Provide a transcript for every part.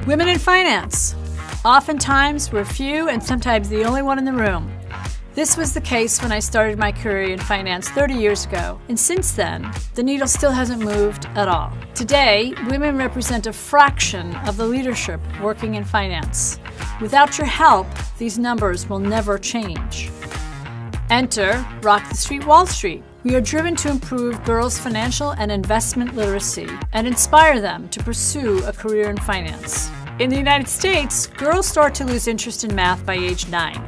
Women in finance. Oftentimes, we're few and sometimes the only one in the room. This was the case when I started my career in finance 30 years ago, and since then, the needle still hasn't moved at all. Today, women represent a fraction of the leadership working in finance. Without your help, these numbers will never change. Enter Rock the Street Wall Street. We are driven to improve girls' financial and investment literacy and inspire them to pursue a career in finance. In the United States, girls start to lose interest in math by age 9.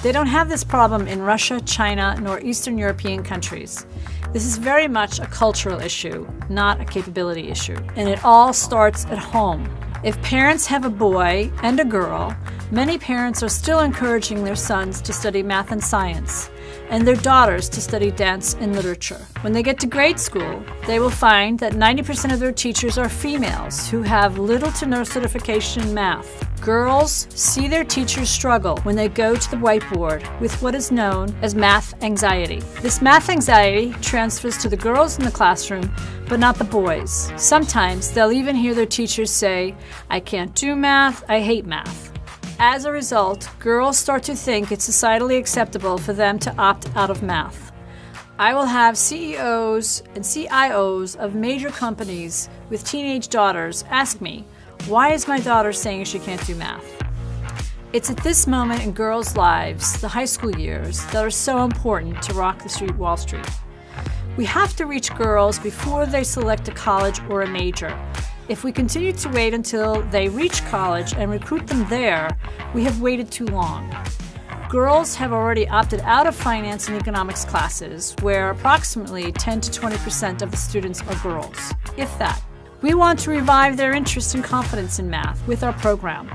They don't have this problem in Russia, China, nor Eastern European countries. This is very much a cultural issue, not a capability issue. And it all starts at home. If parents have a boy and a girl, many parents are still encouraging their sons to study math and science, and their daughters to study dance and literature. When they get to grade school, they will find that 90% of their teachers are females who have little to no certification in math. Girls see their teachers struggle when they go to the whiteboard with what is known as math anxiety. This math anxiety transfers to the girls in the classroom, but not the boys. Sometimes they'll even hear their teachers say, "I can't do math, I hate math." As a result, girls start to think it's societally acceptable for them to opt out of math. I will have CEOs and CIOs of major companies with teenage daughters ask me, "Why is my daughter saying she can't do math?" It's at this moment in girls' lives, the high school years, that are so important to Rock the Street Wall Street. We have to reach girls before they select a college or a major. If we continue to wait until they reach college and recruit them there, we have waited too long. Girls have already opted out of finance and economics classes, where approximately 10 to 20% of the students are girls, if that. We want to revive their interest and confidence in math with our program.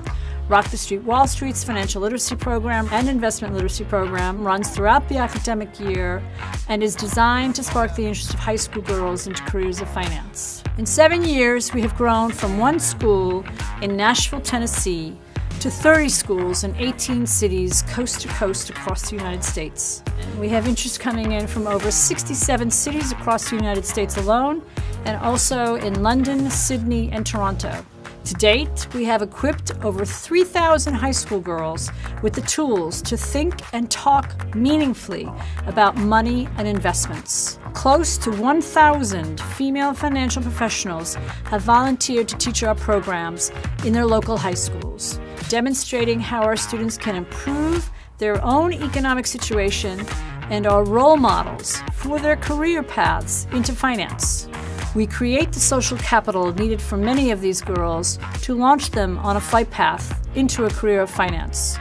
Rock the Street Wall Street's financial literacy program and investment literacy program runs throughout the academic year and is designed to spark the interest of high school girls into careers of finance. In 7 years, we have grown from one school in Nashville, Tennessee, to 30 schools in 18 cities coast to coast across the United States. We have interest coming in from over 67 cities across the United States alone, and also in London, Sydney, and Toronto. To date, we have equipped over 3,000 high school girls with the tools to think and talk meaningfully about money and investments. Close to 1,000 female financial professionals have volunteered to teach our programs in their local high schools, demonstrating how our students can improve their own economic situation and are role models for their career paths into finance. We create the social capital needed for many of these girls to launch them on a flight path into a career of finance.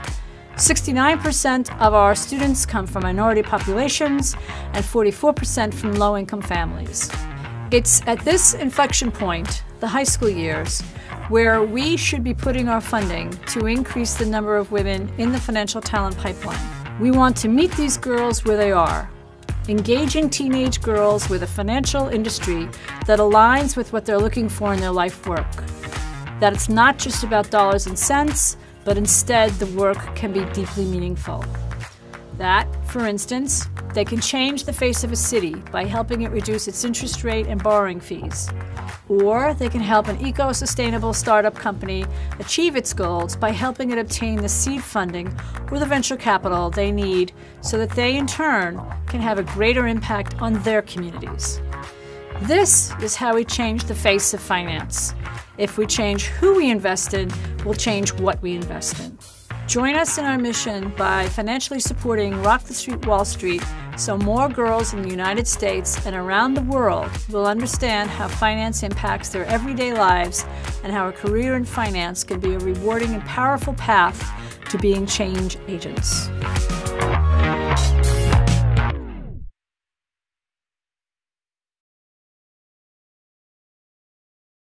69% of our students come from minority populations and 44% from low-income families. It's at this inflection point, the high school years, where we should be putting our funding to increase the number of women in the financial talent pipeline. We want to meet these girls where they are, engaging teenage girls with a financial industry that aligns with what they're looking for in their life work. That it's not just about dollars and cents, but instead the work can be deeply meaningful. That, for instance, they can change the face of a city by helping it reduce its interest rate and borrowing fees. Or they can help an eco-sustainable startup company achieve its goals by helping it obtain the seed funding or the venture capital they need so that they, in turn, can have a greater impact on their communities. This is how we change the face of finance. If we change who we invest in, we'll change what we invest in. Join us in our mission by financially supporting Rock the Street Wall Street so more girls in the United States and around the world will understand how finance impacts their everyday lives and how a career in finance can be a rewarding and powerful path to being change agents.